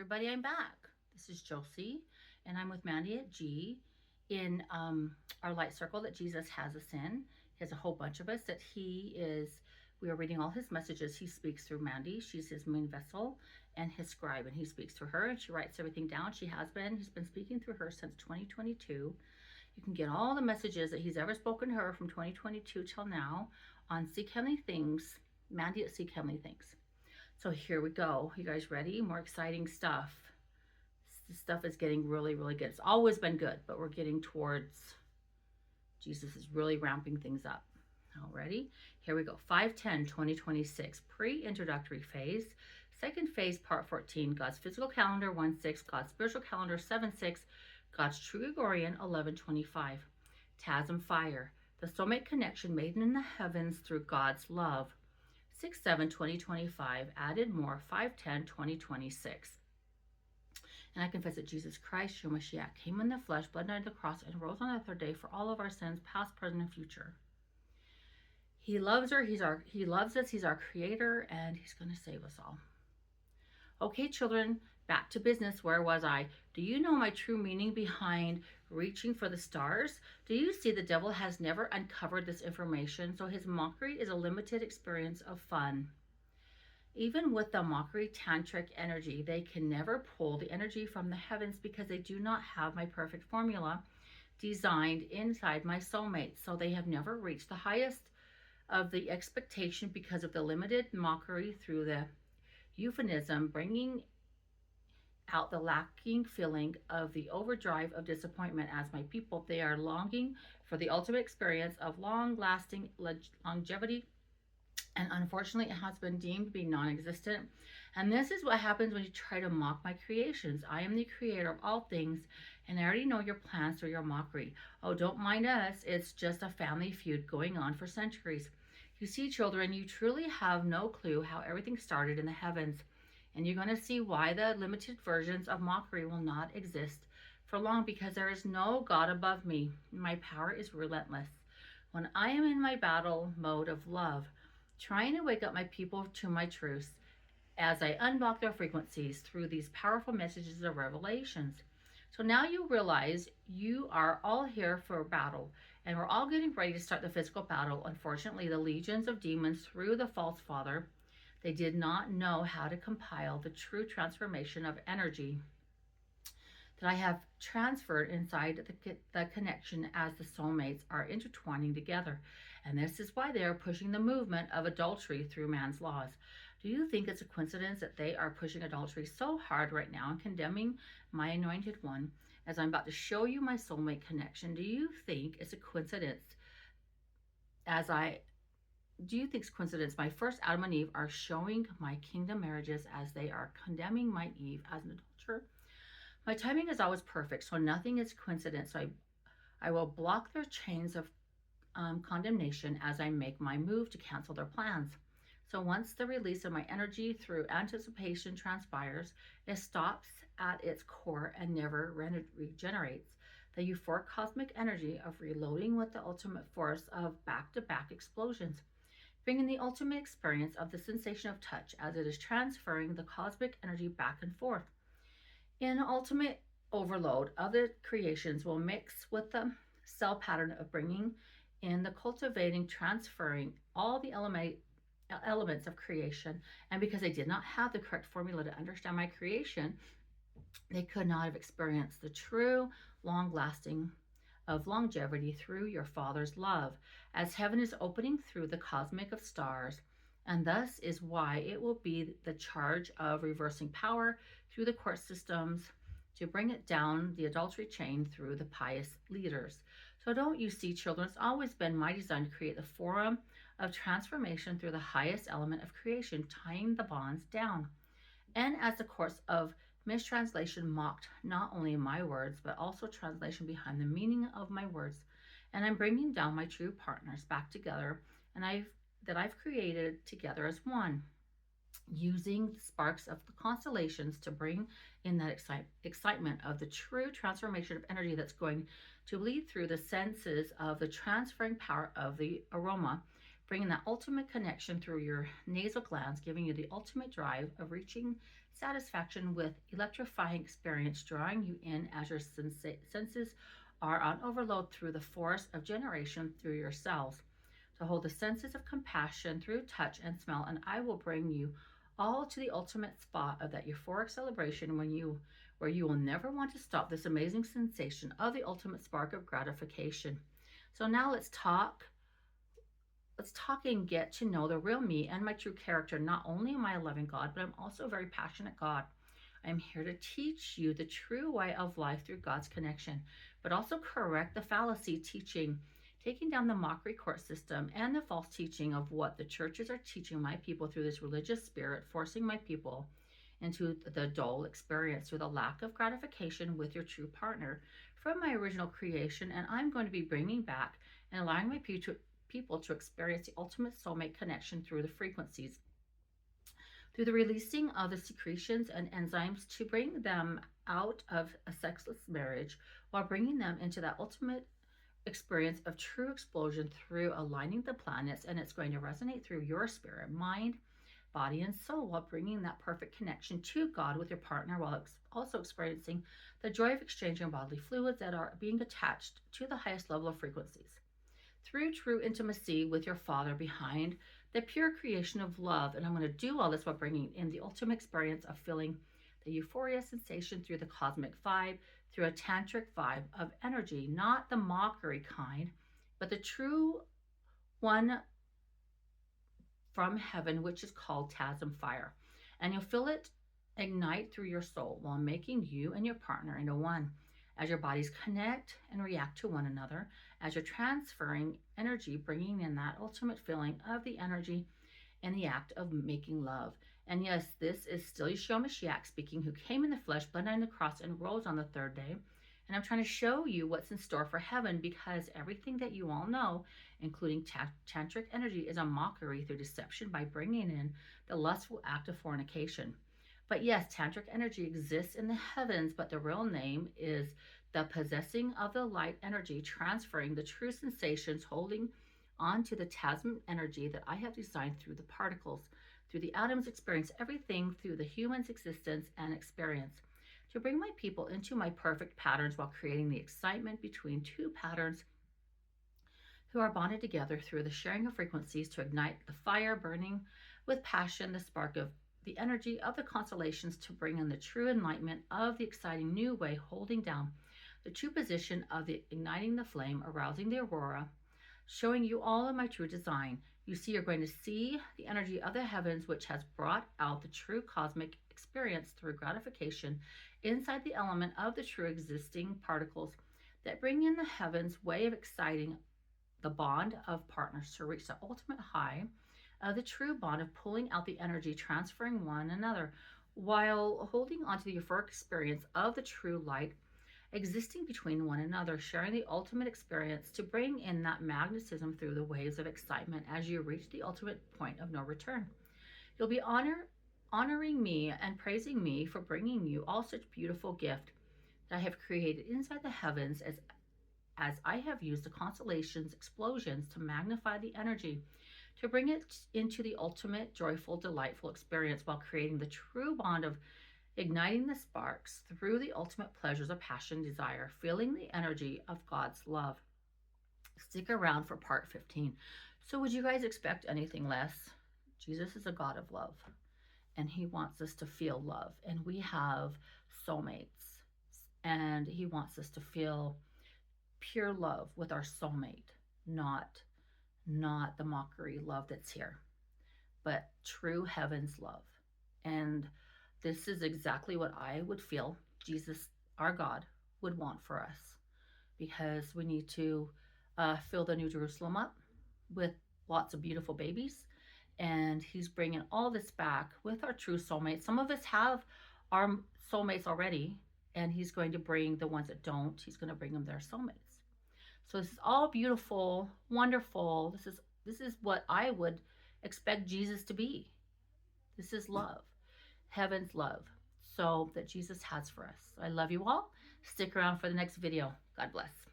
everybody, I'm back. This is Josie, and I'm with Mandy at G in our light circle that Jesus has us in. He has a whole bunch of us that we are reading all his messages. He speaks through Mandy. She's his main vessel and his scribe, and he speaks through her, and she writes everything down. He's been speaking through her since 2022. You can get all the messages that he's ever spoken to her from 2022 till now on Seek Heavenly Things, Mandy at Seek Heavenly Things. So here we go. You guys ready? More exciting stuff. This stuff is getting really, really good. It's always been good, but we're getting towards Jesus is really ramping things up. All ready? Here we go. 5/10/2026, pre-introductory phase. Second phase, part 14, God's physical calendar, 1/6, God's spiritual calendar, 7/6, God's true Gregorian, 11/25. TASM fire, the soulmate connection made in the heavens through God's love. 6/7/2025, added more, 5/10/2026. And I confess that Jesus Christ, Yeshua Mashiach, came in the flesh, bled under the cross, and rose on the third day for all of our sins, past, present, and future. He loves her. He loves us. He's our creator, and he's going to save us all. Okay, children, back to business. Where was I? Do you know my true meaning behind reaching for the stars? Do you see the devil has never uncovered this information, so his mockery is a limited experience of fun. Even with the mockery tantric energy, they can never pull the energy from the heavens because they do not have my perfect formula designed inside my soulmates. So they have never reached the highest of the expectation because of the limited mockery through the euphemism, bringing out the lacking feeling of the overdrive of disappointment. As my people, they are longing for the ultimate experience of long-lasting longevity, and unfortunately it has been deemed to be non-existent. And this is what happens when you try to mock my creations. I am the creator of all things, and I already know your plans through your mockery. Oh, don't mind us. It's just a family feud going on for centuries. You see, children, you truly have no clue how everything started in the heavens, and you're going to see why the limited versions of mockery will not exist for long, because there is no God above me. My power is relentless. When I am in my battle mode of love, trying to wake up my people to my truths, as I unblock their frequencies through these powerful messages of revelations. So now you realize you are all here for battle, and we're all getting ready to start the physical battle. Unfortunately, the legions of demons through the false father, they did not know how to compile the true transformation of energy that I have transferred inside the connection as the soulmates are intertwining together. And this is why they are pushing the movement of adultery through man's laws. Do you think it's a coincidence that they are pushing adultery so hard right now and condemning my anointed one as I'm about to show you my soulmate connection? Do you think it's a coincidence my first Adam and Eve are showing my kingdom marriages as they are condemning my Eve as an adulterer? My timing is always perfect, so nothing is coincidence. So I will block their chains of condemnation as I make my move to cancel their plans. So once the release of my energy through anticipation transpires, it stops at its core and never regenerates. The euphoric cosmic energy of reloading with the ultimate force of back-to-back explosions, bringing the ultimate experience of the sensation of touch as it is transferring the cosmic energy back and forth. In ultimate overload, other creations will mix with the cell pattern of bringing in the cultivating, transferring all the elements of creation. And because they did not have the correct formula to understand my creation, they could not have experienced the true long-lasting of longevity through your Father's love, as heaven is opening through the cosmic of stars. And thus is why it will be the charge of reversing power through the court systems to bring it down the adultery chain through the pious leaders. So don't you see, children, it's always been my design to create the forum of transformation through the highest element of creation, tying the bonds down. And as the course of mistranslation mocked not only my words, but also translation behind the meaning of my words. And I'm bringing down my true partners back together, and I've created together as one, using the sparks of the constellations to bring in that excitement of the true transformation of energy that's going to lead through the senses of the transferring power of the aroma, bringing that ultimate connection through your nasal glands, giving you the ultimate drive of reaching satisfaction with electrifying experience, drawing you in as your senses are on overload through the force of generation through your cells. To hold the senses of compassion through touch and smell, and I will bring you all to the ultimate spot of that euphoric celebration where you will never want to stop this amazing sensation of the ultimate spark of gratification. So now let's talk and get to know the real me and my true character. Not only am I a loving God, but I'm also a very passionate God. I'm here to teach you the true way of life through God's connection, but also correct the fallacy teaching, taking down the mockery court system and the false teaching of what the churches are teaching my people through this religious spirit, forcing my people into the dull experience through the lack of gratification with your true partner from my original creation. And I'm going to be bringing back and allowing my people to experience the ultimate soulmate connection through the frequencies, through the releasing of the secretions and enzymes to bring them out of a sexless marriage while bringing them into that ultimate experience of true explosion through aligning the planets. And it's going to resonate through your spirit, mind, body, and soul while bringing that perfect connection to God with your partner, while also experiencing the joy of exchanging bodily fluids that are being attached to the highest level of frequencies. Through true intimacy with your Father behind the pure creation of love. And I'm going to do all this while bringing in the ultimate experience of feeling the euphoria sensation through the cosmic vibe, through a tantric vibe of energy, not the mockery kind, but the true one from heaven, which is called Tasm fire. And you'll feel it ignite through your soul while making you and your partner into one. As your bodies connect and react to one another, as you're transferring energy, bringing in that ultimate feeling of the energy and the act of making love. And yes, this is still Yeshua Mashiach speaking, who came in the flesh, bled on the cross, and rose on the third day. And I'm trying to show you what's in store for heaven, because everything that you all know, including tantric energy, is a mockery through deception by bringing in the lustful act of fornication. But yes, tantric energy exists in the heavens, but the real name is the possessing of the light energy, transferring the true sensations, holding on to the Tasman energy that I have designed through the particles, through the atoms, experience everything through the human's existence and experience, to bring my people into my perfect patterns while creating the excitement between two patterns who are bonded together through the sharing of frequencies to ignite the fire burning with passion, the spark of the energy of the constellations, to bring in the true enlightenment of the exciting new way, holding down the true position of the igniting the flame, arousing the aurora, showing you all of my true design. You see, you're going to see the energy of the heavens, which has brought out the true cosmic experience through gratification inside the element of the true existing particles that bring in the heavens way of exciting the bond of partners to reach the ultimate high of the true bond of pulling out the energy, transferring one another, while holding on to the euphoric experience of the true light existing between one another, sharing the ultimate experience to bring in that magnetism through the waves of excitement as you reach the ultimate point of no return. You'll be honoring me and praising me for bringing you all such beautiful gift that I have created inside the heavens, as I have used the constellations explosions to magnify the energy, to bring it into the ultimate joyful, delightful experience while creating the true bond of igniting the sparks through the ultimate pleasures of passion, desire, feeling the energy of God's love. Stick around for part 15. So would you guys expect anything less? Jesus is a God of love, and he wants us to feel love, and we have soulmates, and he wants us to feel pure love with our soulmate, not the mockery love that's here, but true heaven's love. And this is exactly what I would feel Jesus, our God, would want for us, because we need to fill the New Jerusalem up with lots of beautiful babies. And he's bringing all this back with our true soulmates. Some of us have our soulmates already, and he's going to bring the ones that don't, he's going to bring them their soulmates. So this is all beautiful, wonderful. This is what I would expect Jesus to be. This is love, heaven's love, so that Jesus has for us. I love you all. Stick around for the next video. God bless.